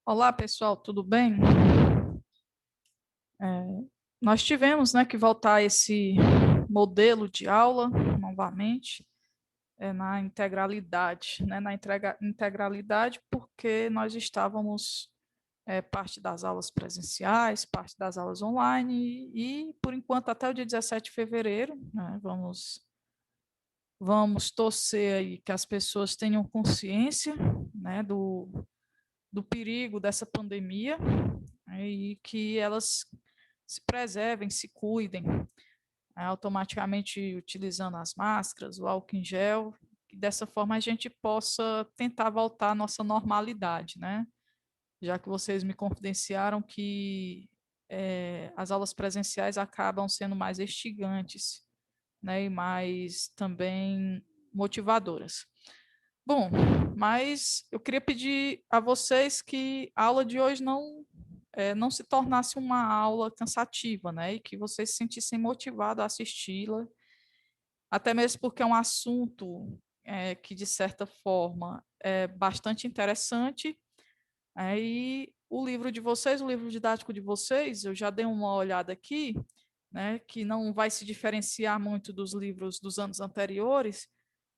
Olá, pessoal, tudo bem? É, nós tivemos, né, que voltar a esse modelo de aula novamente, na integralidade, né, integralidade, porque nós estávamos parte das aulas presenciais, parte das aulas online, e por enquanto até o dia 17 de fevereiro, né, vamos torcer aí que as pessoas tenham consciência, né, do perigo dessa pandemia, né, e que elas se preservem, se cuidem, né, automaticamente utilizando as máscaras, o álcool em gel, que dessa forma a gente possa tentar voltar à nossa normalidade, né? Já que vocês me confidenciaram que as aulas presenciais acabam sendo mais instigantes, né, e mais também motivadoras. Bom, mas eu queria pedir a vocês que a aula de hoje não se tornasse uma aula cansativa, né? E que vocês se sentissem motivados a assisti-la, até mesmo porque é um assunto que, de certa forma, é bastante interessante. E o livro de vocês, o livro didático de vocês, eu já dei uma olhada aqui, né? Que não vai se diferenciar muito dos livros dos anos anteriores,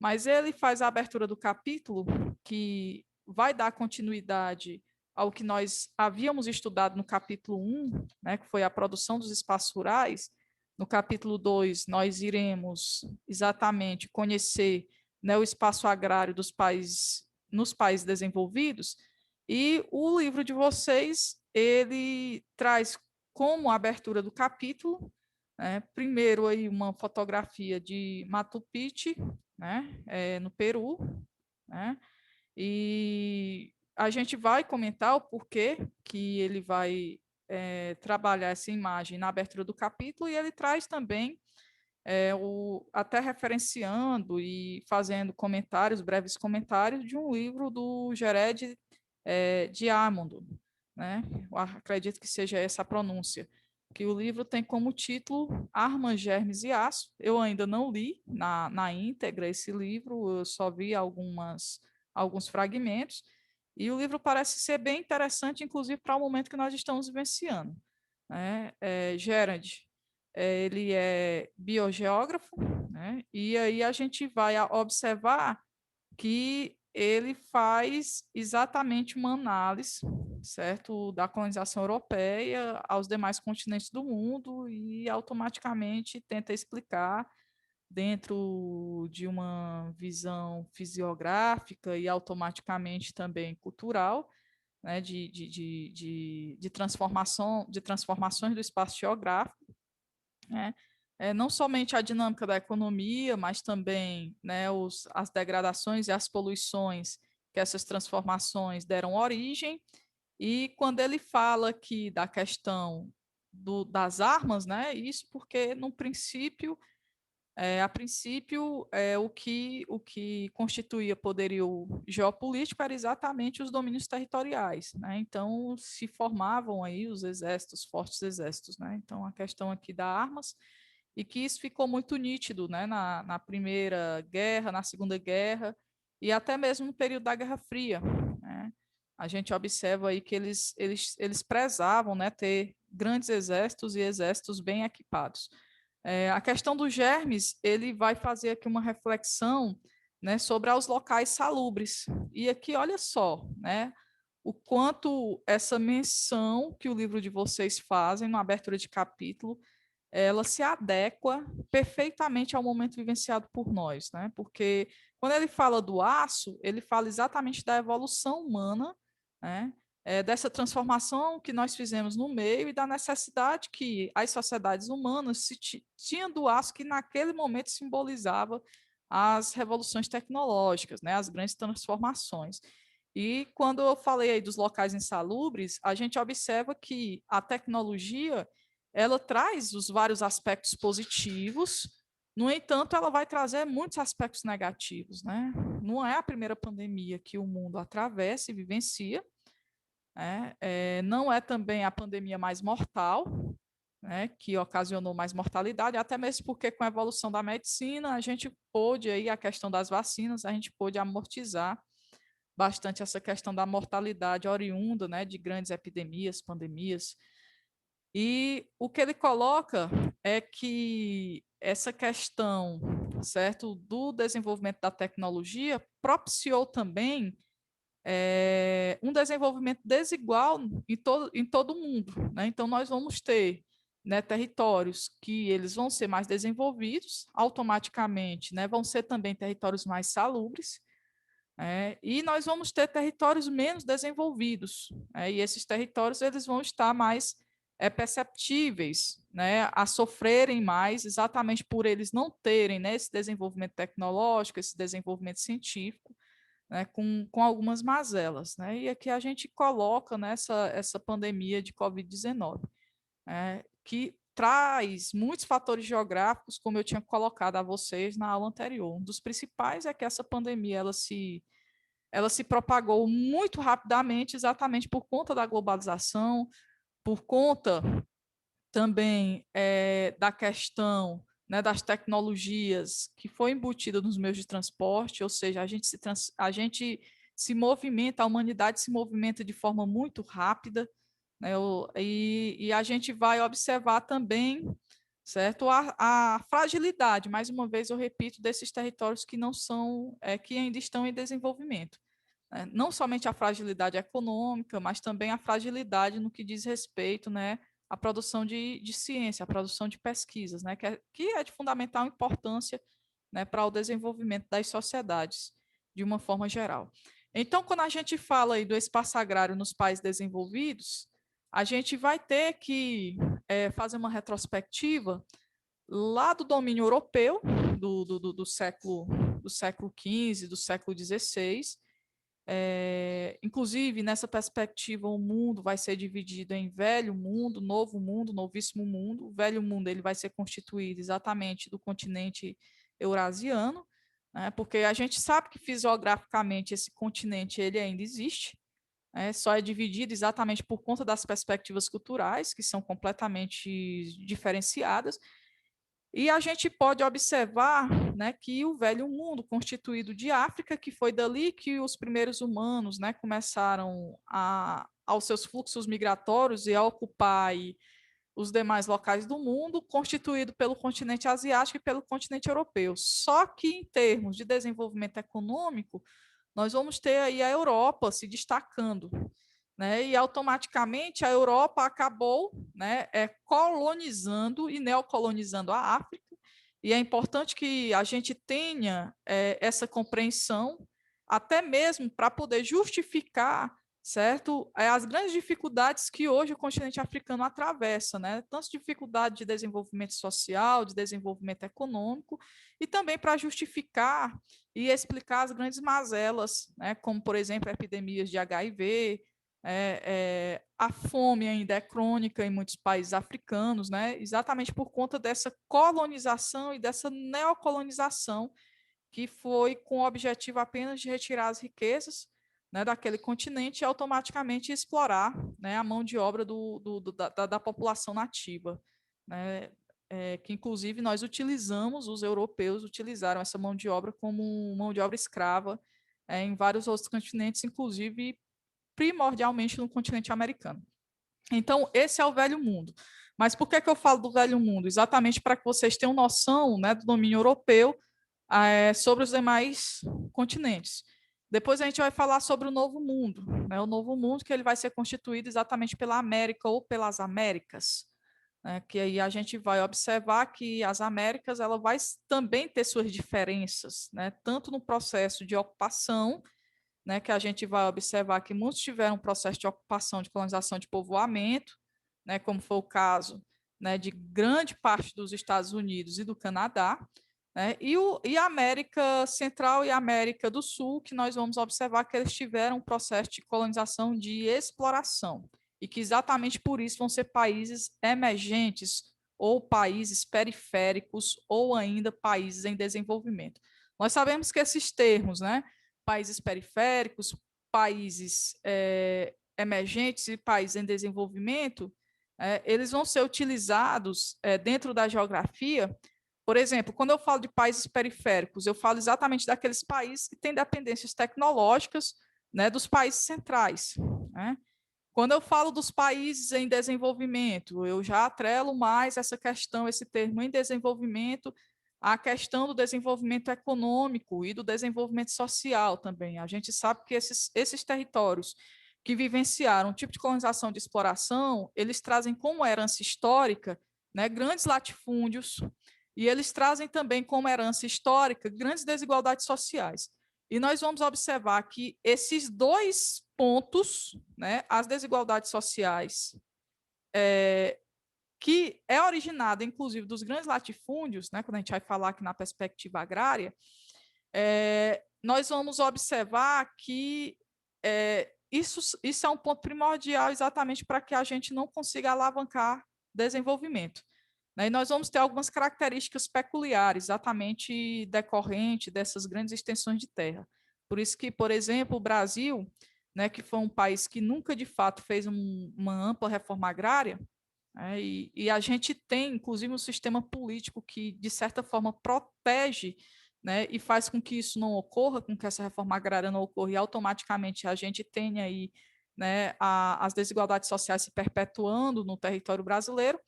mas ele faz a abertura do capítulo que vai dar continuidade ao que nós havíamos estudado no capítulo 1, né, que foi a produção dos espaços rurais. No capítulo 2, nós iremos exatamente conhecer, né, o espaço agrário dos países, nos países desenvolvidos, e o livro de vocês, ele traz como abertura do capítulo, né, primeiro aí uma fotografia de Machu Picchu, né, no Peru, né, e a gente vai comentar o porquê que ele vai trabalhar essa imagem na abertura do capítulo, e ele traz também até referenciando e fazendo comentários, breves comentários de um livro do Gered de Armando, né? Eu acredito que seja essa a pronúncia, que o livro tem como título Armas, Germes e Aço. Eu ainda não li na íntegra esse livro, eu só vi alguns fragmentos, e o livro parece ser bem interessante, inclusive para o momento que nós estamos vivenciando, né? Gerard, ele é biogeógrafo, né? E aí a gente vai observar que ele faz exatamente uma análise, certo, da colonização europeia aos demais continentes do mundo e automaticamente tenta explicar dentro de uma visão fisiográfica e automaticamente também cultural, né, de transformação, de transformações do espaço geográfico, né? Não somente a dinâmica da economia, mas também, né, as degradações e as poluições que essas transformações deram origem. E quando ele fala aqui da questão das armas, né, isso porque, no princípio, a princípio, o que constituía poderio geopolítico era exatamente os domínios territoriais, né? Então, se formavam aí os exércitos, fortes exércitos, né? Então, a questão aqui das armas, e que isso ficou muito nítido, né, na Primeira Guerra, na Segunda Guerra, e até mesmo no período da Guerra Fria, né? A gente observa aí que eles prezavam, né, ter grandes exércitos e exércitos bem equipados. A questão dos germes, ele vai fazer aqui uma reflexão, né, sobre os locais salubres. E aqui, olha só, né, o quanto essa menção que o livro de vocês fazem na abertura de capítulo, ela se adequa perfeitamente ao momento vivenciado por nós, né? Porque quando ele fala do aço, ele fala exatamente da evolução humana, né? Dessa transformação que nós fizemos no meio e da necessidade que as sociedades humanas tinham do aço, que naquele momento simbolizava as revoluções tecnológicas, né? As grandes transformações. E quando eu falei aí dos locais insalubres, a gente observa que a tecnologia, ela traz os vários aspectos positivos, no entanto, ela vai trazer muitos aspectos negativos, né? Não é a primeira pandemia que o mundo atravessa e vivencia, né? Não é também a pandemia mais mortal, né, que ocasionou mais mortalidade, até mesmo porque com a evolução da medicina, a gente pôde aí, a questão das vacinas, a gente pôde amortizar bastante essa questão da mortalidade oriunda, né, de grandes epidemias, pandemias. E o que ele coloca é que essa questão, certo, do desenvolvimento da tecnologia propiciou também um desenvolvimento desigual em todo o mundo, né? Então, nós vamos ter, né, territórios que eles vão ser mais desenvolvidos, automaticamente, né, vão ser também territórios mais salubres, e nós vamos ter territórios menos desenvolvidos, e esses territórios eles vão estar mais perceptíveis, né, a sofrerem mais, exatamente por eles não terem, né, esse desenvolvimento tecnológico, esse desenvolvimento científico, né, com algumas mazelas. Né? E aqui a gente coloca nessa essa pandemia de Covid-19, que traz muitos fatores geográficos, como eu tinha colocado a vocês na aula anterior. Um dos principais é que essa pandemia ela se propagou muito rapidamente, exatamente por conta da globalização, por conta também da questão, né, das tecnologias que foi embutida nos meios de transporte, ou seja, a gente se movimenta, a humanidade se movimenta de forma muito rápida, né, e a gente vai observar também, certo, a fragilidade, mais uma vez eu repito, desses territórios que não são, que ainda estão em desenvolvimento. Não somente a fragilidade econômica, mas também a fragilidade no que diz respeito, né, à produção de ciência, à produção de pesquisas, né, que é de fundamental importância, né, para o desenvolvimento das sociedades, de uma forma geral. Então, quando a gente fala aí do espaço agrário nos países desenvolvidos, a gente vai ter que fazer uma retrospectiva lá do domínio europeu, do século XV, do século XVI. Inclusive, nessa perspectiva, o mundo vai ser dividido em velho mundo, novíssimo mundo. O velho mundo ele vai ser constituído exatamente do continente eurasiano, né, porque a gente sabe que fisiograficamente esse continente ele ainda existe, só é dividido exatamente por conta das perspectivas culturais, que são completamente diferenciadas, e a gente pode observar, né, que o velho mundo, constituído de África, que foi dali que os primeiros humanos, né, começaram aos seus fluxos migratórios e a ocupar aí os demais locais do mundo, constituído pelo continente asiático e pelo continente europeu. Só que em termos de desenvolvimento econômico, nós vamos ter aí a Europa se destacando, né? E automaticamente a Europa acabou, né, colonizando e neocolonizando a África. E é importante que a gente tenha essa compreensão, até mesmo para poder justificar, certo, as grandes dificuldades que hoje o continente africano atravessa, né? Tanto dificuldade de desenvolvimento social, de desenvolvimento econômico, e também para justificar e explicar as grandes mazelas, né? Como, por exemplo, epidemias de HIV, a fome ainda é crônica em muitos países africanos, né? Exatamente por conta dessa colonização e dessa neocolonização, que foi com o objetivo apenas de retirar as riquezas, né, daquele continente e automaticamente explorar, né, a mão de obra da população nativa, né? Que inclusive nós utilizamos, os europeus utilizaram essa mão de obra como mão de obra escrava em vários outros continentes, inclusive primordialmente no continente americano. Então, esse é o velho mundo. Mas por que eu falo do velho mundo? Exatamente para que vocês tenham noção, né, do domínio europeu sobre os demais continentes. Depois a gente vai falar sobre o novo mundo, né, o novo mundo que ele vai ser constituído exatamente pela América ou pelas Américas, né, que aí a gente vai observar que as Américas ela vai também ter suas diferenças, né, tanto no processo de ocupação, né, que a gente vai observar que muitos tiveram um processo de ocupação, de colonização, de povoamento, né, como foi o caso, né, de grande parte dos Estados Unidos e do Canadá, né, e a América Central e a América do Sul, que nós vamos observar que eles tiveram um processo de colonização de exploração, e que exatamente por isso vão ser países emergentes, ou países periféricos, ou ainda países em desenvolvimento. Nós sabemos que esses termos, né, países periféricos, países emergentes e países em desenvolvimento, eles vão ser utilizados dentro da geografia. Por exemplo, quando eu falo de países periféricos, eu falo exatamente daqueles países que têm dependências tecnológicas, né, dos países centrais, né? Quando eu falo dos países em desenvolvimento, eu já atrelo mais essa questão, esse termo em desenvolvimento, à questão do desenvolvimento econômico e do desenvolvimento social também. A gente sabe que esses territórios que vivenciaram um tipo de colonização de exploração, eles trazem como herança histórica, né, grandes latifúndios, e eles trazem também como herança histórica grandes desigualdades sociais. E nós vamos observar que esses dois pontos, né, as desigualdades sociais, que é originada, inclusive, dos grandes latifúndios, né, quando a gente vai falar aqui na perspectiva agrária, nós vamos observar que isso é um ponto primordial exatamente para que a gente não consiga alavancar desenvolvimento. E nós vamos ter algumas características peculiares, exatamente decorrente dessas grandes extensões de terra. Por isso que, por exemplo, o Brasil, né, que foi um país que nunca de fato fez uma ampla reforma agrária, né, e a gente tem, inclusive, um sistema político que, de certa forma, protege, né, e faz com que isso não ocorra, com que essa reforma agrária não ocorra, e automaticamente a gente tenha aí, né, as desigualdades sociais se perpetuando no território brasileiro.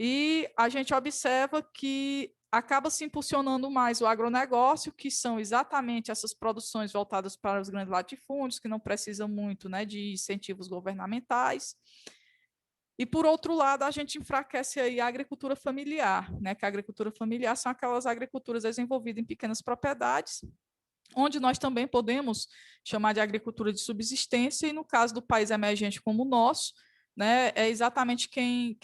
E a gente observa que acaba se impulsionando mais o agronegócio, que são exatamente essas produções voltadas para os grandes latifúndios, que não precisam muito, né, de incentivos governamentais. E, por outro lado, a gente enfraquece aí a agricultura familiar, né, que a agricultura familiar são aquelas agriculturas desenvolvidas em pequenas propriedades, onde nós também podemos chamar de agricultura de subsistência, e no caso do país emergente como o nosso, né, é exatamente quem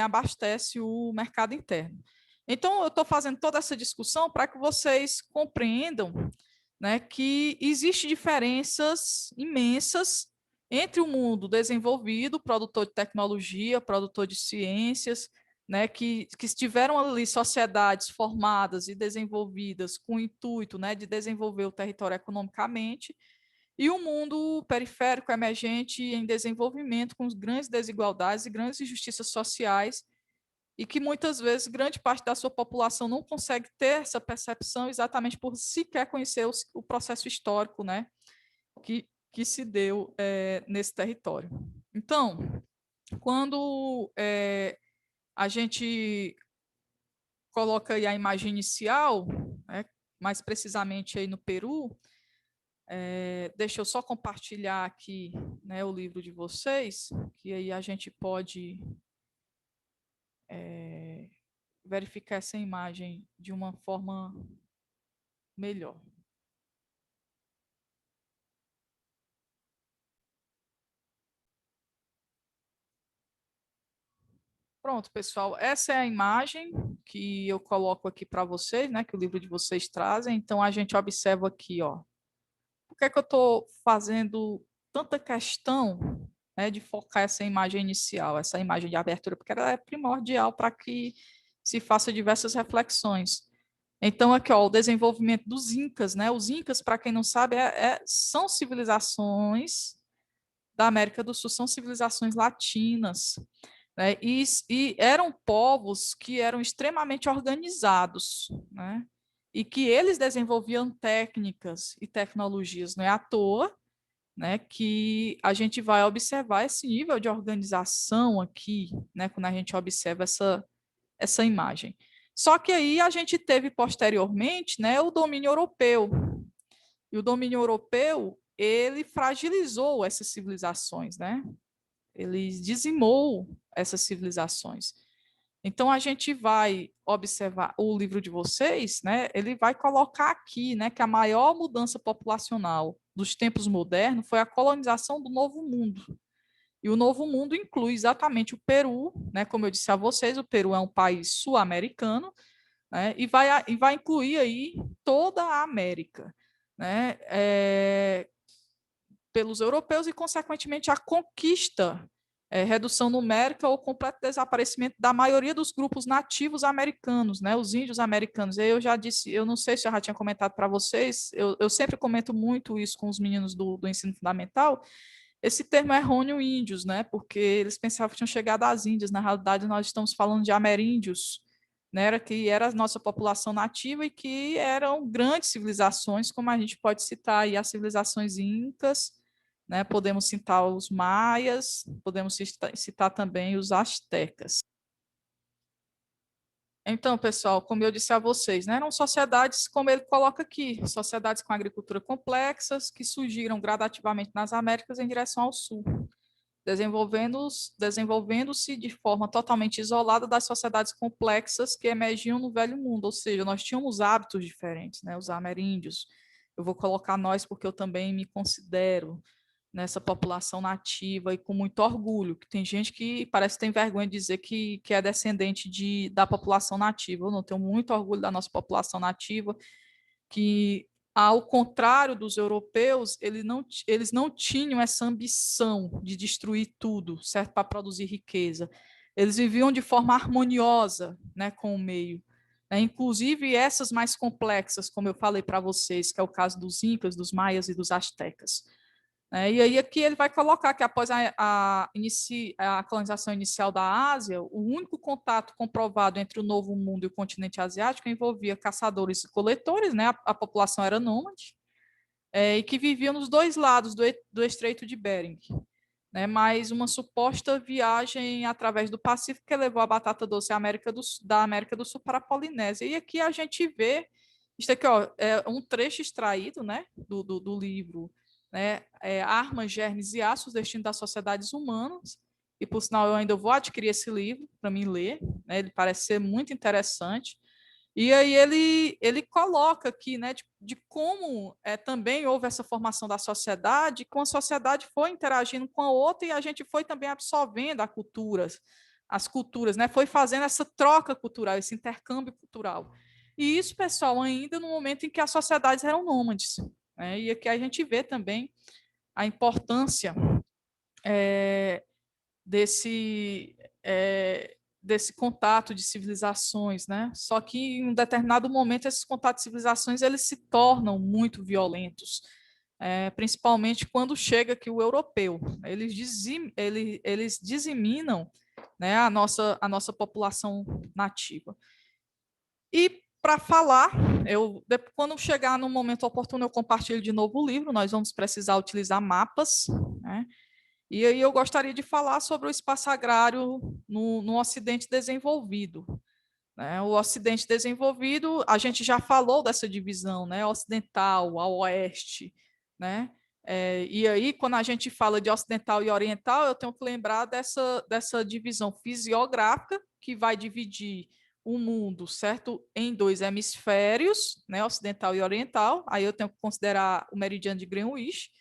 abastece o mercado interno. Então, eu estou fazendo toda essa discussão para que vocês compreendam, né, que existem diferenças imensas entre o mundo desenvolvido, produtor de tecnologia, produtor de ciências, né, que tiveram ali sociedades formadas e desenvolvidas com o intuito, né, de desenvolver o território economicamente, e o mundo periférico emergente em desenvolvimento, com grandes desigualdades e grandes injustiças sociais, e que muitas vezes grande parte da sua população não consegue ter essa percepção exatamente por sequer conhecer o processo histórico, né, que se deu nesse território. Então, quando a gente coloca aí a imagem inicial, né, mais precisamente aí no Peru, deixa eu só compartilhar aqui, né, o livro de vocês, que aí a gente pode verificar essa imagem de uma forma melhor. Pronto, pessoal, essa é a imagem que eu coloco aqui para vocês, né, que o livro de vocês trazem. Então, a gente observa aqui, ó, por que é que eu estou fazendo tanta questão, né, de focar essa imagem inicial, essa imagem de abertura, porque ela é primordial para que se faça diversas reflexões. Então, aqui, ó, o desenvolvimento dos Incas, né? Os Incas, para quem não sabe, são civilizações da América do Sul, são civilizações latinas, né? E eram povos que eram extremamente organizados, né? E que eles desenvolviam técnicas e tecnologias, não é à toa, né, que a gente vai observar esse nível de organização aqui, né, quando a gente observa essa imagem. Só que aí a gente teve posteriormente, né, o domínio europeu. E o domínio europeu, ele fragilizou essas civilizações, né? Ele dizimou essas civilizações. Então a gente vai observar o livro de vocês, né? Ele vai colocar aqui, né, que a maior mudança populacional dos tempos modernos foi a colonização do Novo Mundo. E o Novo Mundo inclui exatamente o Peru, né? Como eu disse a vocês, o Peru é um país sul-americano, né? E vai incluir aí toda a América, né? Pelos europeus e, consequentemente, a conquista, redução numérica ou completo desaparecimento da maioria dos grupos nativos americanos, né? Os índios americanos. Eu já disse, eu não sei se eu já tinha comentado para vocês, eu sempre comento muito isso com os meninos do ensino fundamental, esse termo é errôneo índios, né? Porque eles pensavam que tinham chegado às Índias. Na realidade, nós estamos falando de ameríndios, né, que era a nossa população nativa e que eram grandes civilizações, como a gente pode citar aí as civilizações incas, né, podemos citar os maias, podemos citar também os astecas. Então, pessoal, como eu disse a vocês, né, eram sociedades, como ele coloca aqui, sociedades com agricultura complexas, que surgiram gradativamente nas Américas em direção ao sul, desenvolvendo-se de forma totalmente isolada das sociedades complexas que emergiam no Velho Mundo, ou seja, nós tínhamos hábitos diferentes, né, os ameríndios. Eu vou colocar nós porque eu também me considero nessa população nativa e com muito orgulho, que tem gente que parece que tem vergonha de dizer que é descendente da população nativa. Eu não tenho muito orgulho da nossa população nativa, que, ao contrário dos europeus, eles não tinham essa ambição de destruir tudo, certo, para produzir riqueza. Eles viviam de forma harmoniosa, né, com o meio. Inclusive essas mais complexas, como eu falei para vocês, que é o caso dos incas, dos maias e dos astecas. E aí aqui ele vai colocar que após a colonização inicial da Ásia, o único contato comprovado entre o Novo Mundo e o continente asiático envolvia caçadores e coletores, né? A população era nômade, e que viviam nos dois lados do Estreito de Bering. Né? Mas uma suposta viagem através do Pacífico que levou a batata doce da América do Sul para a Polinésia. E aqui a gente vê, isso aqui ó, é um trecho extraído, né, do livro, né, Armas, Germes e Aços, Destino das Sociedades Humanas, e por sinal eu ainda vou adquirir esse livro para mim ler, né, ele parece ser muito interessante. E aí ele coloca aqui, né, de como também houve essa formação da sociedade, como a sociedade foi interagindo com a outra e a gente foi também absorvendo as culturas, né, foi fazendo essa troca cultural, esse intercâmbio cultural. E isso, pessoal, ainda no momento em que as sociedades eram nômades. Né, e aqui a gente vê também a importância desse desse contato de civilizações, né? Só que em um determinado momento esses contatos de civilizações eles se tornam muito violentos, principalmente quando chega aqui o europeu. Eles diseminam, né, a nossa população nativa. E para falar, quando chegar no momento oportuno, eu compartilho de novo o livro. Nós vamos precisar utilizar mapas, né? E aí eu gostaria de falar sobre o espaço agrário no Ocidente desenvolvido. Né? O Ocidente desenvolvido, a gente já falou dessa divisão, né? Ocidental, ao oeste. Né? E aí, quando a gente fala de ocidental e oriental, eu tenho que lembrar dessa divisão fisiográfica, que vai dividir o mundo, certo, em dois hemisférios, né? Ocidental e oriental. Aí eu tenho que considerar o meridiano de Greenwich,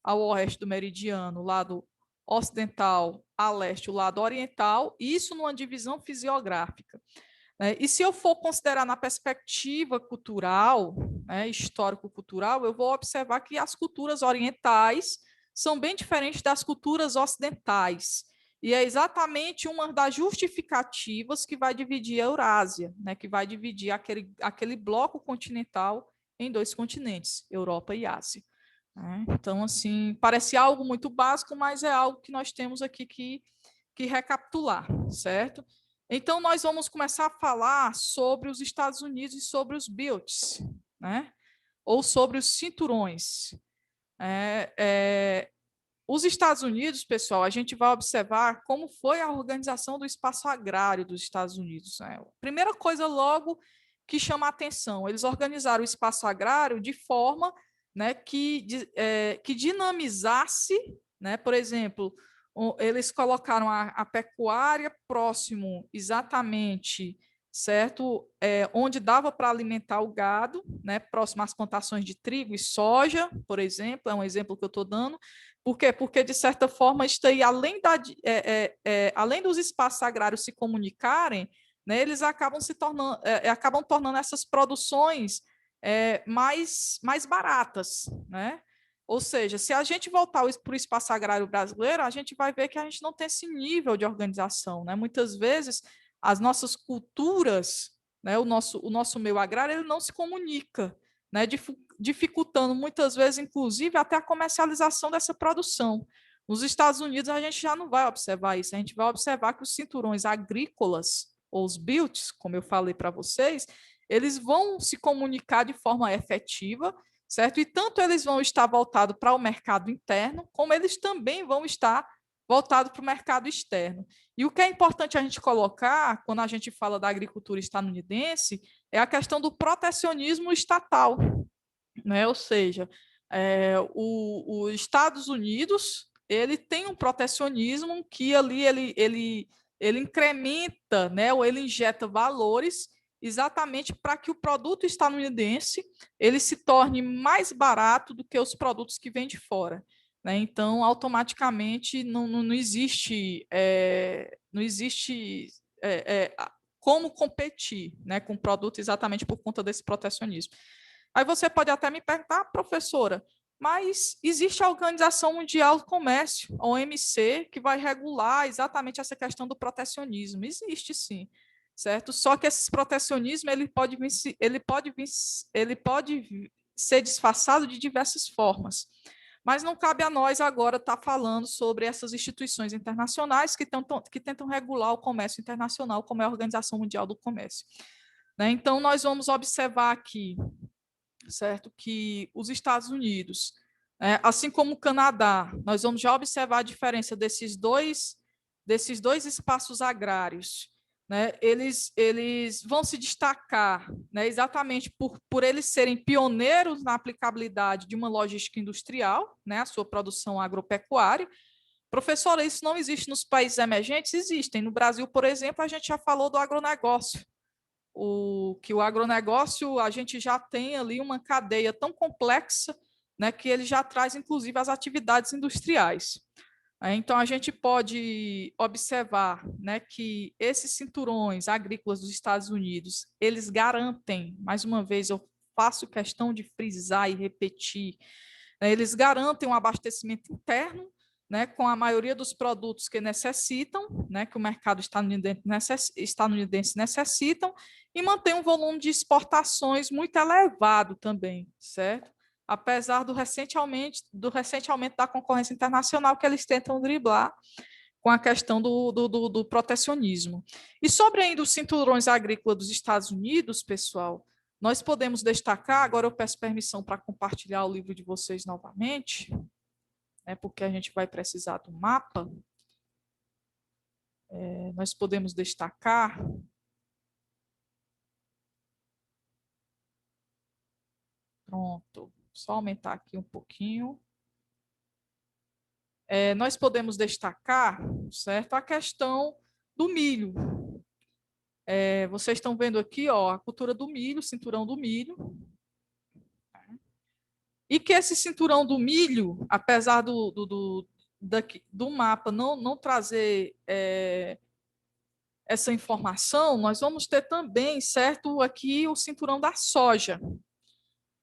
ao oeste do meridiano, lado ocidental, a leste, o lado oriental, isso numa divisão fisiográfica. E se eu for considerar na perspectiva cultural, né, histórico-cultural, eu vou observar que as culturas orientais são bem diferentes das culturas ocidentais. E é exatamente uma das justificativas que vai dividir a Eurásia, né, que vai dividir aquele bloco continental em dois continentes, Europa e Ásia. Então, assim, parece algo muito básico, mas é algo que nós temos aqui que recapitular, certo? Então, nós vamos começar a falar sobre os Estados Unidos e sobre os belts, né? Ou sobre os cinturões. Os Estados Unidos, pessoal, a gente vai observar como foi a organização do espaço agrário dos Estados Unidos. Né? Primeira coisa, logo, que chama a atenção, eles organizaram o espaço agrário de forma, né, que dinamizasse, né, por exemplo, eles colocaram a pecuária próximo exatamente, certo, onde dava para alimentar o gado, né, próximo às plantações de trigo e soja, por exemplo, é um exemplo que eu estou dando. Por quê? Porque, de certa forma, isso aí, além dos espaços agrários se comunicarem, né, eles acabam tornando essas produções mais baratas. Né? Ou seja, se a gente voltar para o espaço agrário brasileiro, a gente vai ver que a gente não tem esse nível de organização. Né? Muitas vezes, as nossas culturas, né, o nosso meio agrário, ele não se comunica, né, dificultando muitas vezes, inclusive, até a comercialização dessa produção. Nos Estados Unidos, a gente já não vai observar isso, a gente vai observar que os cinturões agrícolas, ou os BILTs, como eu falei para vocês, eles vão se comunicar de forma efetiva, certo? E tanto eles vão estar voltados para o mercado interno, como eles também vão estar voltados para o mercado externo. E o que é importante a gente colocar, quando a gente fala da agricultura estadunidense, é a questão do protecionismo estatal, né? Ou seja, os Estados Unidos ele tem um protecionismo que ali ele incrementa, né? Ou ele injeta valores exatamente para que o produto estadunidense ele se torne mais barato do que os produtos que vêm de fora. Né? Então, automaticamente não existe, não existe como competir, né, com o produto exatamente por conta desse protecionismo. Aí você pode até me perguntar, professora, mas existe a Organização Mundial do Comércio, a OMC, que vai regular exatamente essa questão do protecionismo. Existe sim, certo? Só que esse protecionismo ele pode ser disfarçado de diversas formas. Mas não cabe a nós agora estar falando sobre essas instituições internacionais que tentam regular o comércio internacional, como é a Organização Mundial do Comércio. Né? Então, nós vamos observar aqui, certo, que os Estados Unidos, assim como o Canadá, nós vamos já observar a diferença desses dois espaços agrários. Né, eles vão se destacar, né, exatamente por eles serem pioneiros na aplicabilidade de uma logística industrial, né, a sua produção agropecuária. Professora, isso não existe nos países emergentes? Existem. No Brasil, por exemplo, a gente já falou do agronegócio. O agronegócio, a gente já tem ali uma cadeia tão complexa, né, que ele já traz, inclusive, as atividades industriais. Então, a gente pode observar, né, que esses cinturões agrícolas dos Estados Unidos, eles garantem, mais uma vez, eu faço questão de frisar e repetir, né, eles garantem um abastecimento interno, né, com a maioria dos produtos que necessitam, né, que o mercado estadunidense necessitam, e mantém um volume de exportações muito elevado também, certo? Apesar do recente aumento da concorrência internacional que eles tentam driblar com a questão do protecionismo. E sobre ainda os cinturões agrícolas dos Estados Unidos, pessoal, nós podemos destacar, agora eu peço permissão para compartilhar o livro de vocês novamente, né, porque a gente vai precisar do mapa. Nós podemos destacar pronto, só aumentar aqui um pouquinho. Nós podemos destacar, certo, a questão do milho. Vocês estão vendo aqui, ó, a cultura do milho, cinturão do milho. E que esse cinturão do milho, apesar do mapa não trazer essa informação, nós vamos ter também, certo, aqui o cinturão da soja,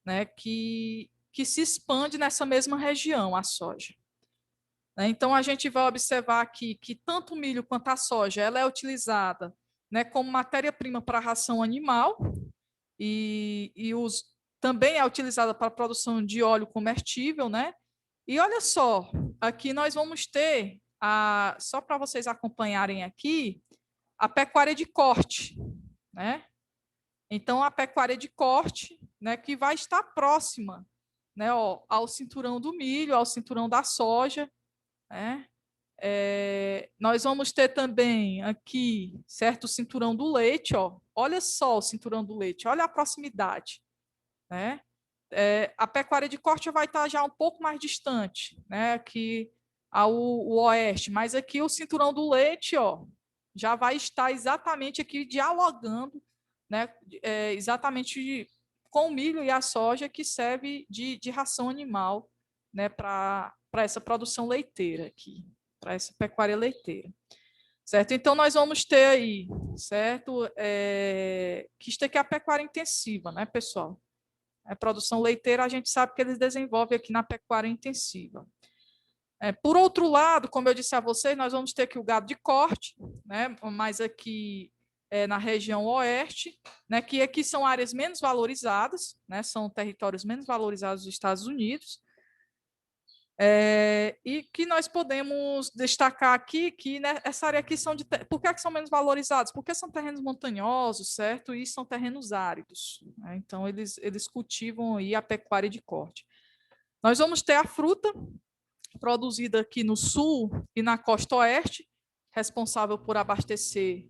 né, que se expande nessa mesma região, a soja. Então, a gente vai observar aqui que tanto o milho quanto a soja ela é utilizada, né, como matéria-prima para a ração animal também é utilizada para a produção de óleo comestível. Né? E olha só, aqui nós vamos ter, só para vocês acompanharem aqui, a pecuária de corte. Né? Então, a pecuária de corte, né, que vai estar próxima, né, ó, ao cinturão do milho, ao cinturão da soja. Né? Nós vamos ter também aqui, certo, o cinturão do leite. Ó. Olha só o cinturão do leite, olha a proximidade. Né? A pecuária de corte vai estar já um pouco mais distante, né, aqui o oeste, mas aqui o cinturão do leite, ó, já vai estar exatamente aqui dialogando, né, exatamente com o milho e a soja que serve de ração animal, né, para essa produção leiteira aqui, para essa pecuária leiteira. Certo? Então, nós vamos ter aí, certo? Que isto aqui é a pecuária intensiva, né, pessoal? A produção leiteira, a gente sabe que eles desenvolvem aqui na pecuária intensiva. Por outro lado, como eu disse a vocês, nós vamos ter aqui o gado de corte, né, mas aqui na região oeste, né, que aqui são áreas menos valorizadas, né, são territórios menos valorizados dos Estados Unidos. E que nós podemos destacar aqui que, né, essa área aqui são por que são menos valorizados? Porque são terrenos montanhosos, certo? E são terrenos áridos, né? Então, eles cultivam aí a pecuária de corte. Nós vamos ter a fruta produzida aqui no sul e na costa oeste, responsável por abastecer,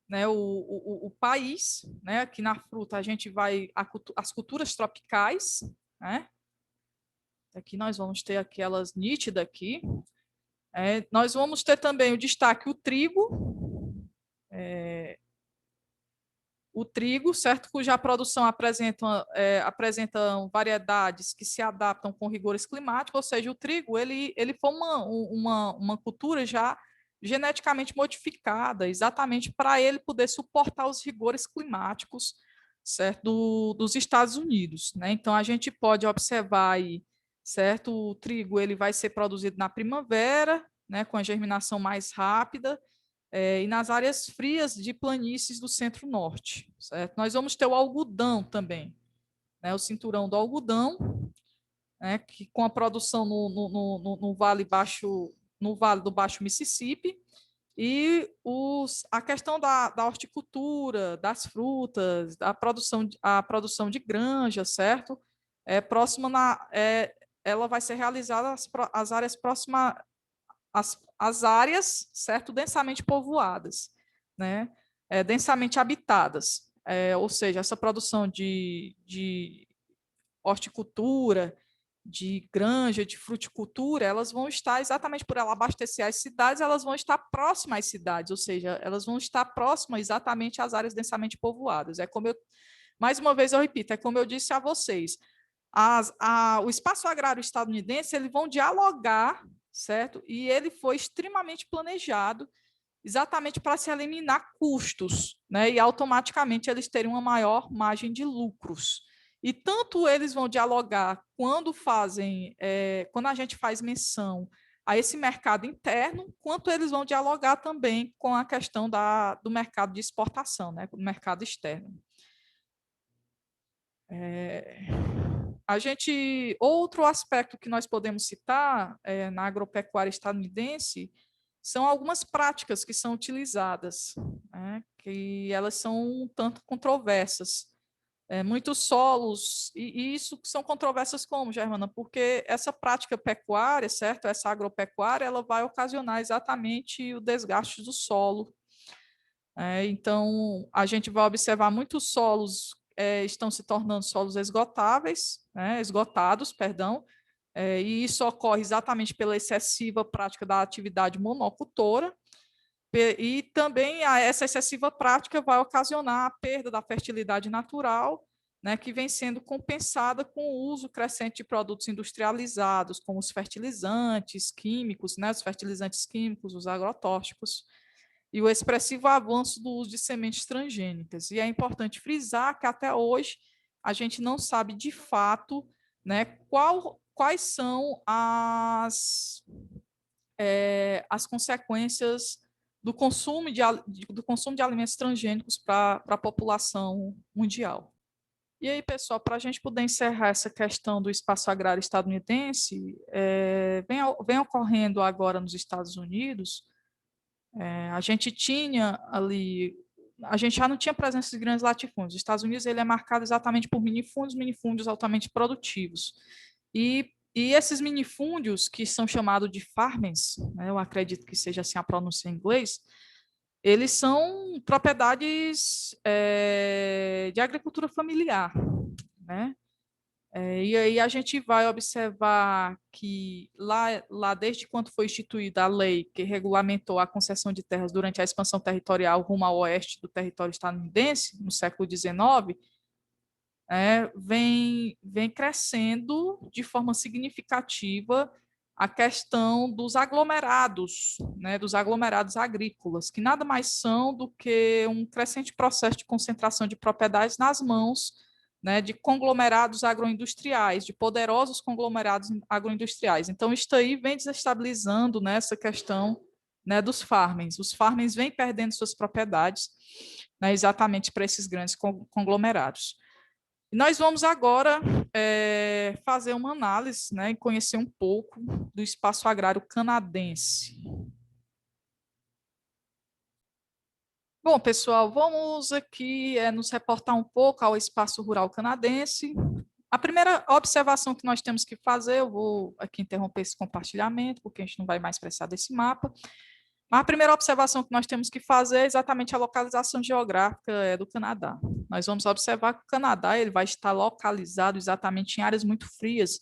né, o país, né? Aqui na fruta a gente vai as culturas tropicais, né? Aqui nós vamos ter aquelas nítidas aqui. Nós vamos ter também o destaque o trigo, certo, cuja produção apresentam variedades que se adaptam com rigores climáticos, ou seja, o trigo ele foi uma cultura já geneticamente modificada, exatamente para ele poder suportar os rigores climáticos, certo, dos Estados Unidos, né? Então a gente pode observar aí, certo, o trigo ele vai ser produzido na primavera, né, com a germinação mais rápida, e nas áreas frias de planícies do centro-norte, certo? Nós vamos ter o algodão também, né? O cinturão do algodão, né? Que com a produção no Vale Baixo, no Vale do Baixo Mississippi, e a questão da horticultura, das frutas, a produção de granja, certo? Ela vai ser realizada as áreas próximas as áreas, certo, densamente povoadas, né, densamente habitadas, ou seja, essa produção de horticultura, de granja, de fruticultura, elas vão estar exatamente por ela abastecer as cidades, elas vão estar próximas às cidades, ou seja, elas vão estar próximas exatamente às áreas densamente povoadas. Mais uma vez eu repito, é como eu disse a vocês, o espaço agrário estadunidense, eles vão dialogar, certo? E ele foi extremamente planejado exatamente para se eliminar custos, né? E automaticamente eles terem uma maior margem de lucros. E tanto eles vão dialogar quando a gente faz menção a esse mercado interno, quanto eles vão dialogar também com a questão do mercado de exportação, né? Do mercado externo. Outro aspecto que nós podemos citar na agropecuária estadunidense são algumas práticas que são utilizadas, né, que elas são um tanto controversas. Muitos solos, e isso são controversas como, Germana? Porque essa prática pecuária, certo? Essa agropecuária, ela vai ocasionar exatamente o desgaste do solo. Então, a gente vai observar muitos solos estão se tornando solos esgotáveis, né, esgotados, perdão, e isso ocorre exatamente pela excessiva prática da atividade monocultora, e também essa excessiva prática vai ocasionar a perda da fertilidade natural, né, que vem sendo compensada com o uso crescente de produtos industrializados, como os fertilizantes químicos, né, os fertilizantes químicos, os agrotóxicos, e o expressivo avanço do uso de sementes transgênicas. E é importante frisar que até hoje a gente não sabe de fato, né, quais são as consequências do consumo de alimentos transgênicos para a população mundial. E aí, pessoal, para a gente poder encerrar essa questão do espaço agrário estadunidense, vem ocorrendo agora nos Estados Unidos. A gente tinha ali, a gente já não tinha presença de grandes latifúndios. Os Estados Unidos ele é marcado exatamente por minifúndios altamente produtivos. E esses minifúndios, que são chamados de farms, né, eu acredito que seja assim a pronúncia em inglês, eles são propriedades de agricultura familiar, né? E aí a gente vai observar que lá desde quando foi instituída a lei que regulamentou a concessão de terras durante a expansão territorial rumo ao oeste do território estadunidense, no século XIX, vem crescendo de forma significativa a questão dos aglomerados, né, dos aglomerados agrícolas, que nada mais são do que um crescente processo de concentração de propriedades nas mãos, né, de conglomerados agroindustriais, de poderosos conglomerados agroindustriais. Então, isto aí vem desestabilizando nessa questão, né, dos farmings. Os farmings vêm perdendo suas propriedades, né, exatamente para esses grandes conglomerados. E nós vamos agora fazer uma análise, né, e conhecer um pouco do espaço agrário canadense. Bom, pessoal, vamos aqui nos reportar um pouco ao espaço rural canadense. A primeira observação que nós temos que fazer, eu vou aqui interromper esse compartilhamento, porque a gente não vai mais precisar desse mapa. Mas a primeira observação que nós temos que fazer é exatamente a localização geográfica do Canadá. Nós vamos observar que o Canadá ele vai estar localizado exatamente em áreas muito frias,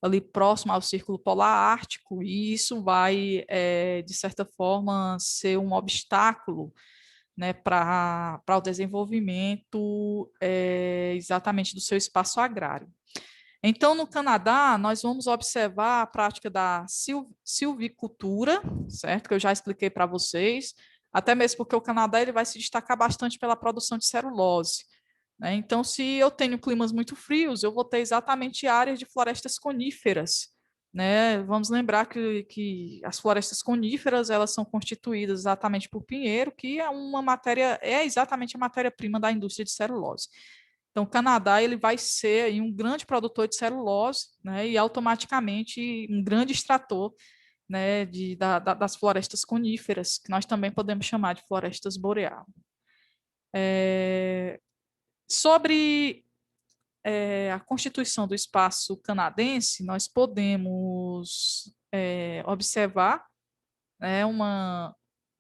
ali próximo ao Círculo Polar Ártico, e isso vai, de certa forma, ser um obstáculo, né, para o desenvolvimento exatamente do seu espaço agrário. Então, no Canadá, nós vamos observar a prática da silvicultura, certo? Que eu já expliquei para vocês, até mesmo porque o Canadá ele vai se destacar bastante pela produção de celulose, né? Então, se eu tenho climas muito frios, eu vou ter exatamente áreas de florestas coníferas, né? Vamos lembrar que as florestas coníferas elas são constituídas exatamente por pinheiro, que é uma matéria, é exatamente a matéria-prima da indústria de celulose. Então, o Canadá ele vai ser aí um grande produtor de celulose, né, e automaticamente um grande extrator, né, das florestas coníferas, que nós também podemos chamar de florestas boreais. Sobre a constituição do espaço canadense, nós podemos observar, né,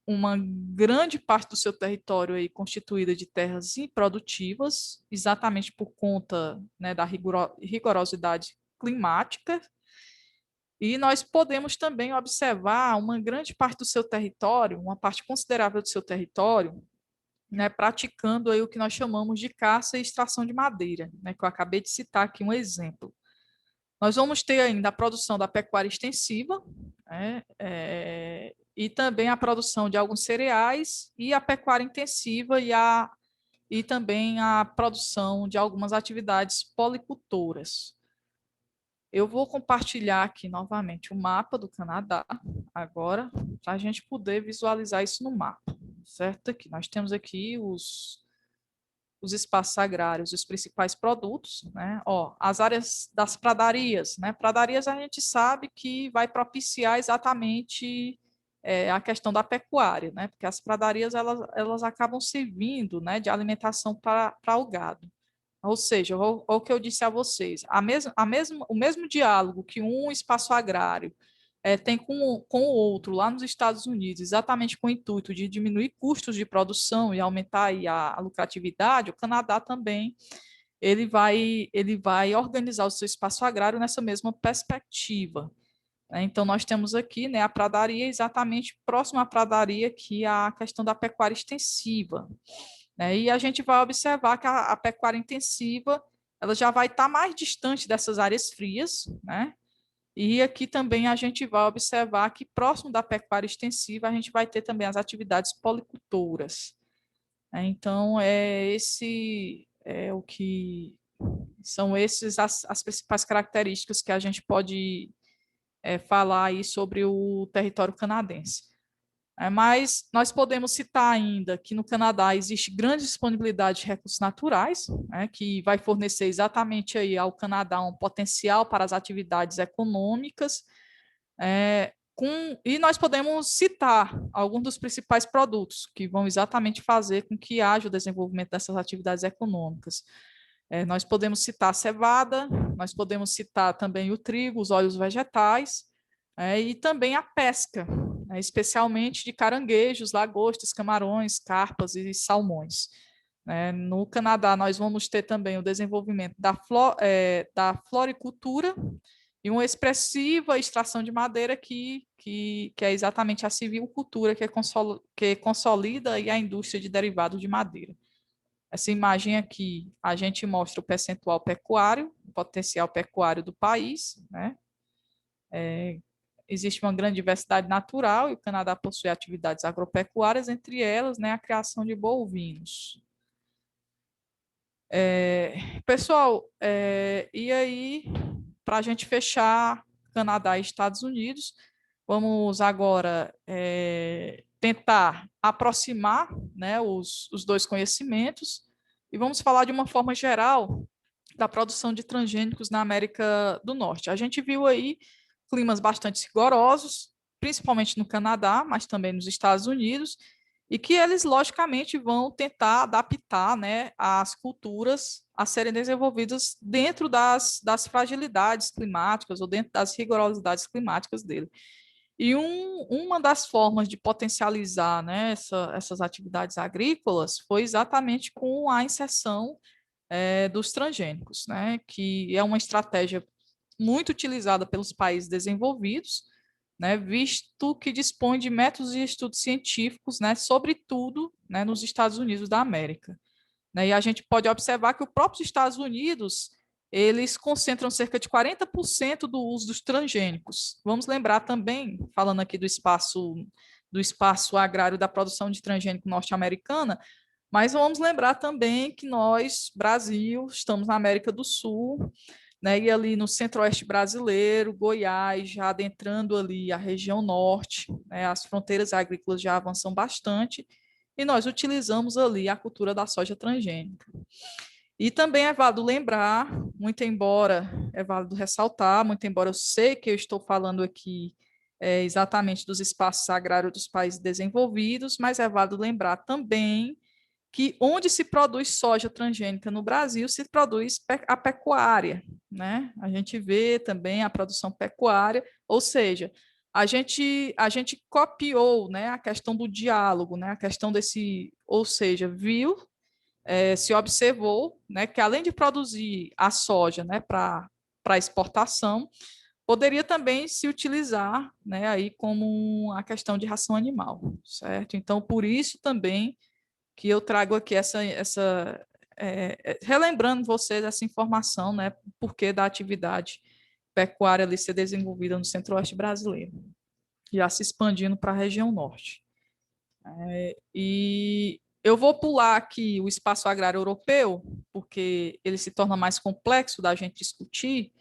uma grande parte do seu território aí constituída de terras improdutivas, exatamente por conta, né, da rigorosidade climática. E nós podemos também observar uma grande parte do seu território, uma parte considerável do seu território, né, praticando aí o que nós chamamos de caça e extração de madeira, né, que eu acabei de citar aqui um exemplo. Nós vamos ter ainda a produção da pecuária extensiva, né, e também a produção de alguns cereais e a pecuária intensiva e também a produção de algumas atividades policultoras. Eu vou compartilhar aqui novamente o mapa do Canadá agora, para a gente poder visualizar isso no mapa, certo? Aqui, nós temos aqui os espaços agrários, os principais produtos, né? Ó, as áreas das pradarias, né? Pradarias a gente sabe que vai propiciar exatamente a questão da pecuária, né? Porque as pradarias elas acabam servindo, né, de alimentação para o gado. Ou seja, o que eu disse a vocês, o mesmo diálogo que um espaço agrário tem com o outro lá nos Estados Unidos, exatamente com o intuito de diminuir custos de produção e aumentar aí a lucratividade, o Canadá também ele vai organizar o seu espaço agrário nessa mesma perspectiva, né? Então, nós temos aqui, né, a pradaria exatamente próximo à pradaria que é a questão da pecuária extensiva, né? E a gente vai observar que a pecuária intensiva ela já vai estar mais distante dessas áreas frias, né? E aqui também a gente vai observar que próximo da pecuária extensiva a gente vai ter também as atividades policultoras, né? Então, esse é o que são esses as principais características que a gente pode falar aí sobre o território canadense. Mas nós podemos citar ainda que no Canadá existe grande disponibilidade de recursos naturais, né, que vai fornecer exatamente aí ao Canadá um potencial para as atividades econômicas, e nós podemos citar alguns dos principais produtos que vão exatamente fazer com que haja o desenvolvimento dessas atividades econômicas. Nós podemos citar a cevada, nós podemos citar também o trigo, os óleos vegetais, e também a pesca, né, especialmente de caranguejos, lagostas, camarões, carpas e salmões. No Canadá, nós vamos ter também o desenvolvimento da floricultura e uma expressiva extração de madeira que é exatamente a civicultura que consolida a indústria de derivados de madeira. Essa imagem aqui, a gente mostra o percentual pecuário, o potencial pecuário do país, né? Existe uma grande diversidade natural e o Canadá possui atividades agropecuárias, entre elas, né, a criação de bovinos. Pessoal, e aí, para a gente fechar Canadá e Estados Unidos, vamos agora tentar aproximar, né, os dois conhecimentos e vamos falar de uma forma geral da produção de transgênicos na América do Norte. A gente viu aí climas bastante rigorosos, principalmente no Canadá, mas também nos Estados Unidos, e que eles, logicamente, vão tentar adaptar, né, as culturas a serem desenvolvidas dentro das fragilidades climáticas ou dentro das rigorosidades climáticas dele. E uma das formas de potencializar, né, essas atividades agrícolas foi exatamente com a inserção dos transgênicos, né, que é uma estratégia muito utilizada pelos países desenvolvidos, né, visto que dispõe de métodos e estudos científicos, né, sobretudo, né, nos Estados Unidos da América. Né, e a gente pode observar que os próprios Estados Unidos eles concentram cerca de 40% do uso dos transgênicos. Vamos lembrar também, falando aqui do espaço agrário da produção de transgênico norte-americana, mas vamos lembrar também que nós, Brasil, estamos na América do Sul, né, e ali no centro-oeste brasileiro, Goiás, já adentrando ali a região norte, né, as fronteiras agrícolas já avançam bastante, e nós utilizamos ali a cultura da soja transgênica. E também é válido lembrar, muito embora é válido ressaltar, muito embora eu sei que eu estou falando aqui exatamente dos espaços agrários dos países desenvolvidos, mas é válido lembrar também que onde se produz soja transgênica no Brasil, se produz a pecuária, né? A gente vê também a produção pecuária, ou seja, a gente copiou, né, a questão do diálogo, né, a questão desse, ou seja, viu, se observou, né, que além de produzir a soja, né, para exportação, poderia também se utilizar, né, aí como a questão de ração animal, certo? Então, por isso também que eu trago aqui relembrando vocês essa informação, né, porque da atividade pecuária ali ser desenvolvida no centro-oeste brasileiro, já se expandindo para a região norte. E eu vou pular aqui o espaço agrário europeu, porque ele se torna mais complexo da gente discutir,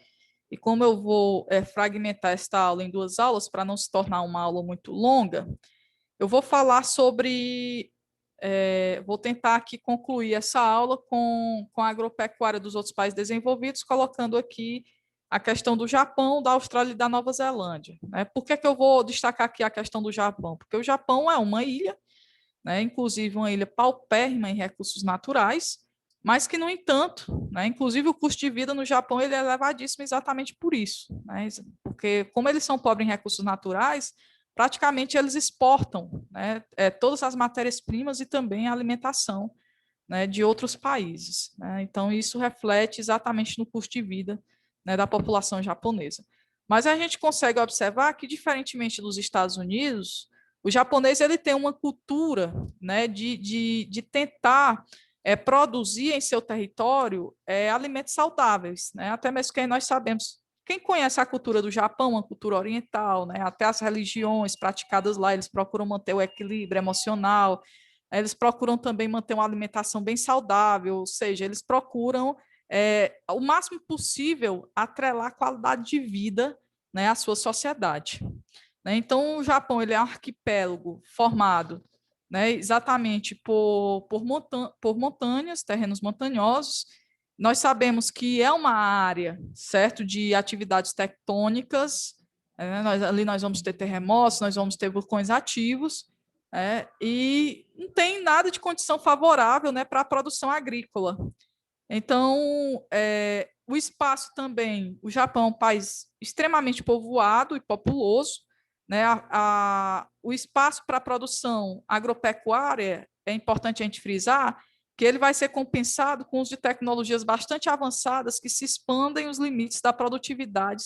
e como eu vou fragmentar esta aula em duas aulas, para não se tornar uma aula muito longa, eu vou falar sobre. Vou tentar aqui concluir essa aula com a agropecuária dos outros países desenvolvidos, colocando aqui a questão do Japão, da Austrália e da Nova Zelândia. Né? Por que eu vou destacar aqui a questão do Japão? Porque o Japão é uma ilha, né, inclusive uma ilha paupérrima em recursos naturais, mas que, no entanto, né, inclusive o custo de vida no Japão ele é elevadíssimo exatamente por isso, né, porque como eles são pobres em recursos naturais, praticamente eles exportam, né, todas as matérias-primas e também a alimentação, né, de outros países. Né, então, isso reflete exatamente no custo de vida, né, da população japonesa. Mas a gente consegue observar que, diferentemente dos Estados Unidos, o japonês ele tem uma cultura, né, de tentar produzir em seu território alimentos saudáveis, né? Até mesmo que nós sabemos, quem conhece a cultura do Japão, a cultura oriental, né? Até as religiões praticadas lá, eles procuram manter o equilíbrio emocional, eles procuram também manter uma alimentação bem saudável, ou seja, eles procuram o máximo possível atrelar a qualidade de vida, né, à sua sociedade. Né? Então, o Japão ele é um arquipélago formado, né, exatamente por montanhas, terrenos montanhosos. Nós sabemos que é uma área, certo, de atividades tectônicas. Ali nós vamos ter terremotos, nós vamos ter vulcões ativos, e não tem nada de condição favorável, né, para a produção agrícola. Então, o espaço também, o Japão é um país extremamente povoado e populoso, né? O espaço para a produção agropecuária, é importante a gente frisar, que ele vai ser compensado com o uso de tecnologias bastante avançadas que se expandem os limites da produtividade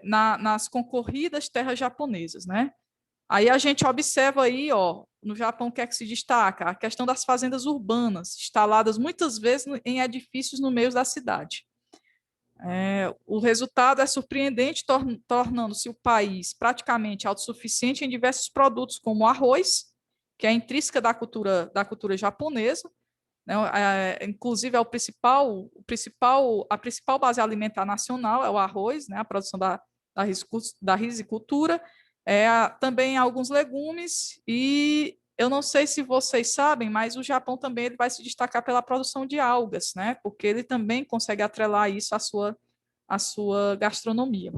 nas concorridas terras japonesas, né? Aí a gente observa aí, ó, no Japão, o que é que se destaca? A questão das fazendas urbanas, instaladas muitas vezes em edifícios no meio da cidade. O resultado é surpreendente, tornando-se o país praticamente autossuficiente em diversos produtos, como o arroz, que é intrínseca da cultura japonesa, né? Inclusive a principal base alimentar nacional é o arroz, né? A produção da risicultura, também alguns legumes e eu não sei se vocês sabem, mas o Japão também ele vai se destacar pela produção de algas, né? Porque ele também consegue atrelar isso à sua gastronomia.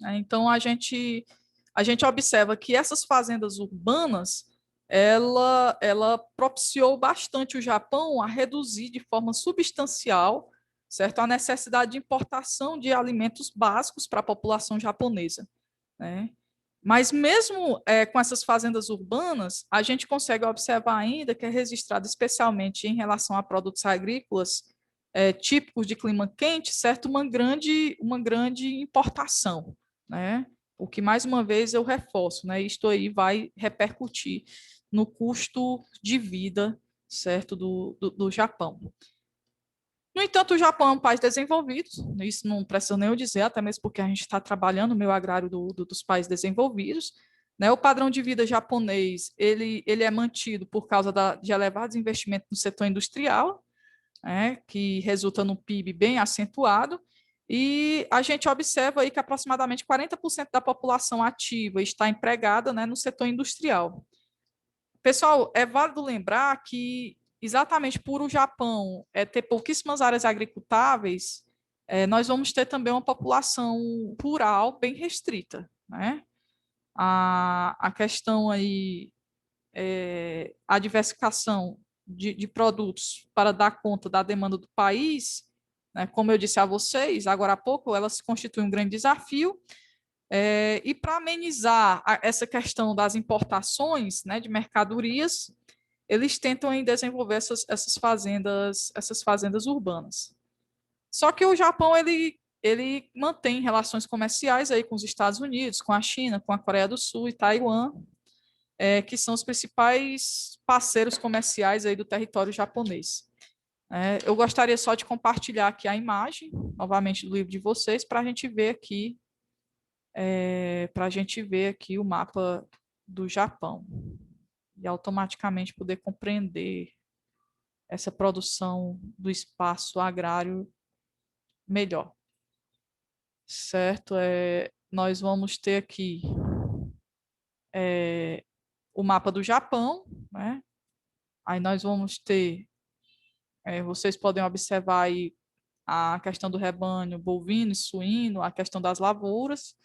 Né? Então, a gente observa que essas fazendas urbanas, ela propiciou bastante o Japão a reduzir de forma substancial, certo, a necessidade de importação de alimentos básicos para a população japonesa, né? Mas mesmo com essas fazendas urbanas, a gente consegue observar ainda que é registrado especialmente em relação a produtos agrícolas típicos de clima quente, certo, uma grande importação, né? O que mais uma vez eu reforço, né? Isto aí vai repercutir no custo de vida, certo, do Japão. No entanto, o Japão é um país desenvolvido, isso não precisa nem eu dizer, até mesmo porque a gente está trabalhando no meio agrário dos países desenvolvidos. Né? O padrão de vida japonês ele é mantido por causa de elevados investimentos no setor industrial, né? Que resulta num PIB bem acentuado, e a gente observa aí que aproximadamente 40% da população ativa está empregada, né, no setor industrial. Pessoal, é válido lembrar que exatamente por o Japão ter pouquíssimas áreas agricultáveis, nós vamos ter também uma população rural bem restrita, né? A questão aí, a diversificação de produtos para dar conta da demanda do país, né? Como eu disse a vocês agora há pouco, ela se constitui um grande desafio, e para amenizar essa questão das importações, né, de mercadorias, eles tentam em desenvolver essas fazendas urbanas. Só que o Japão ele mantém relações comerciais aí com os Estados Unidos, com a China, com a Coreia do Sul e Taiwan, que são os principais parceiros comerciais aí do território japonês. Eu gostaria só de compartilhar aqui a imagem, novamente, do livro de vocês, para a gente ver aqui, o mapa do Japão e automaticamente poder compreender essa produção do espaço agrário melhor, certo? Nós vamos ter aqui o mapa do Japão, né? Aí nós vamos ter, vocês podem observar aí a questão do rebanho bovino e suíno, a questão das lavouras,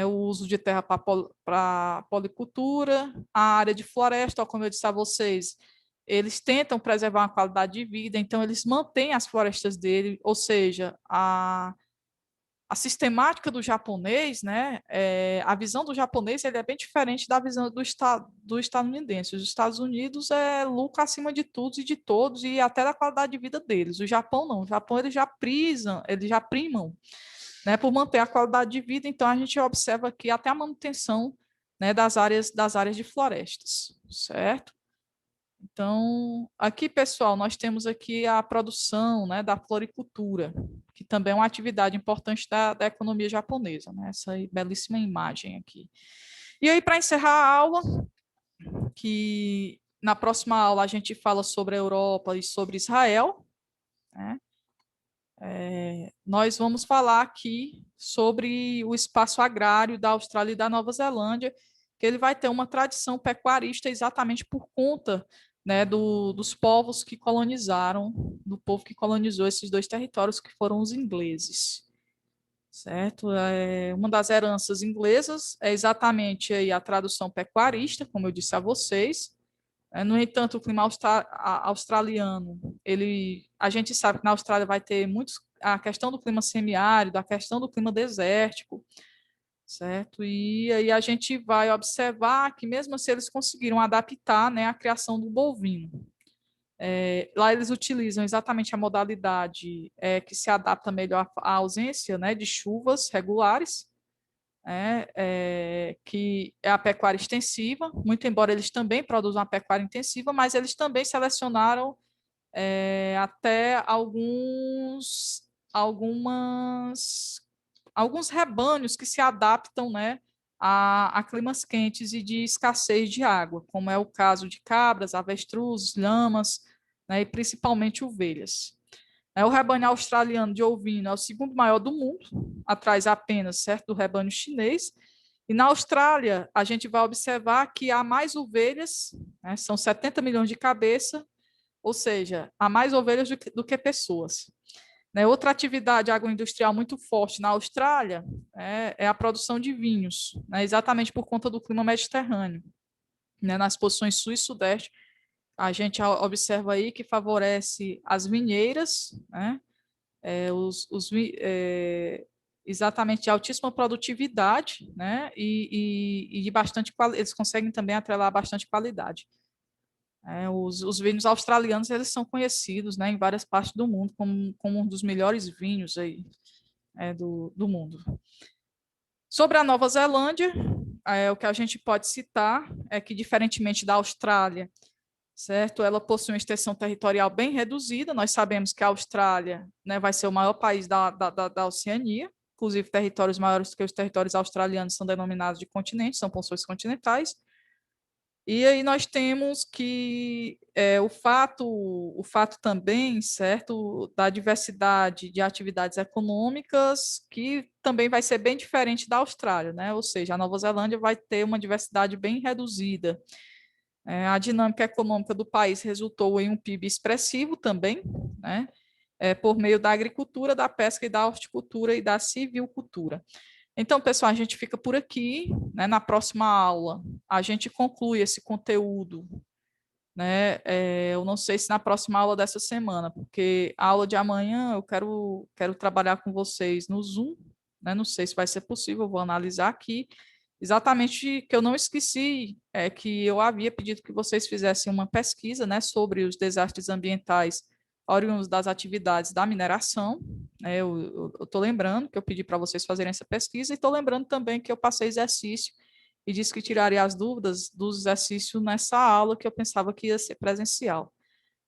o uso de terra para policultura, a área de floresta, como eu disse a vocês, eles tentam preservar uma qualidade de vida, então eles mantêm as florestas dele, ou seja, a sistemática do japonês, né, a visão do japonês ele é bem diferente da visão do estadunidense. Os Estados Unidos é lucro acima de tudo e de todos, e até da qualidade de vida deles. O Japão não, o Japão eles já primam, né, por manter a qualidade de vida, então a gente observa aqui até a manutenção, né, das áreas de florestas, certo? Então, aqui, pessoal, nós temos aqui a produção, né, da floricultura, que também é uma atividade importante da economia japonesa, né? Essa belíssima imagem aqui. E aí, para encerrar a aula, que na próxima aula a gente fala sobre a Europa e sobre Israel, né? Nós vamos falar aqui sobre o espaço agrário da Austrália e da Nova Zelândia, que ele vai ter uma tradição pecuarista exatamente por conta, né, dos povos que colonizaram, do povo que colonizou esses dois territórios, que foram os ingleses, certo? Uma das heranças inglesas é exatamente aí a tradução pecuarista, como eu disse a vocês. No entanto, o clima australiano, a gente sabe que na Austrália vai ter a questão do clima semiárido, a questão do clima desértico, certo? E aí a gente vai observar que mesmo assim eles conseguiram adaptar, né, a criação do bovino. Lá eles utilizam exatamente a modalidade que se adapta melhor à ausência, né, de chuvas regulares, que é a pecuária extensiva, muito embora eles também produzam a pecuária intensiva, mas eles também selecionaram até alguns rebanhos que se adaptam, né, a climas quentes e de escassez de água, como é o caso de cabras, avestruzes, lamas, né, e principalmente ovelhas. O rebanho australiano de ovino é o segundo maior do mundo, atrás apenas, certo, do rebanho chinês, E na Austrália, a gente vai observar que há mais ovelhas, né, são 70 milhões de cabeça, ou seja, há mais ovelhas do que pessoas. Né, outra atividade agroindustrial muito forte na Austrália é a produção de vinhos, né, exatamente por conta do clima mediterrâneo. Né, nas posições sul e sudeste, a gente observa aí que favorece as vinheiras, né, exatamente de altíssima produtividade, né, e de bastante eles conseguem também atrelar bastante qualidade. Os vinhos australianos eles são conhecidos, né, em várias partes do mundo como um dos melhores vinhos aí, do mundo. Sobre a Nova Zelândia, o que a gente pode citar é que, diferentemente da Austrália, certo? Ela possui uma extensão territorial bem reduzida. Nós sabemos que a Austrália, né, vai ser o maior país da Oceania, inclusive territórios maiores que os territórios australianos são denominados de continentes, são porções continentais. E aí nós temos que o fato também, certo, da diversidade de atividades econômicas, que também vai ser bem diferente da Austrália, né? Ou seja, a Nova Zelândia vai ter uma diversidade bem reduzida. A dinâmica econômica do país resultou em um PIB expressivo também, né? Por meio da agricultura, da pesca e da horticultura e da civicultura. Então, pessoal, a gente fica por aqui, né? Na próxima aula, a gente conclui esse conteúdo, né? Eu não sei se na próxima aula dessa semana, porque a aula de amanhã eu quero trabalhar com vocês no Zoom, né? Não sei se vai ser possível, eu vou analisar aqui. Exatamente que eu não esqueci, é que eu havia pedido que vocês fizessem uma pesquisa, né, sobre os desastres ambientais oriundos das atividades da mineração. Eu estou lembrando que eu pedi para vocês fazerem essa pesquisa e estou lembrando também que eu passei exercício e disse que tiraria as dúvidas dos exercícios nessa aula que eu pensava que ia ser presencial.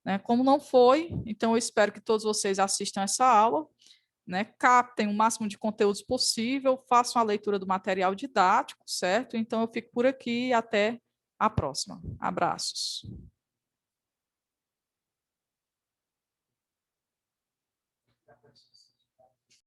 Né? Como não foi, então eu espero que todos vocês assistam essa aula, né? Captem o máximo de conteúdos possível, façam a leitura do material didático, certo? Então eu fico por aqui e até a próxima. Abraços.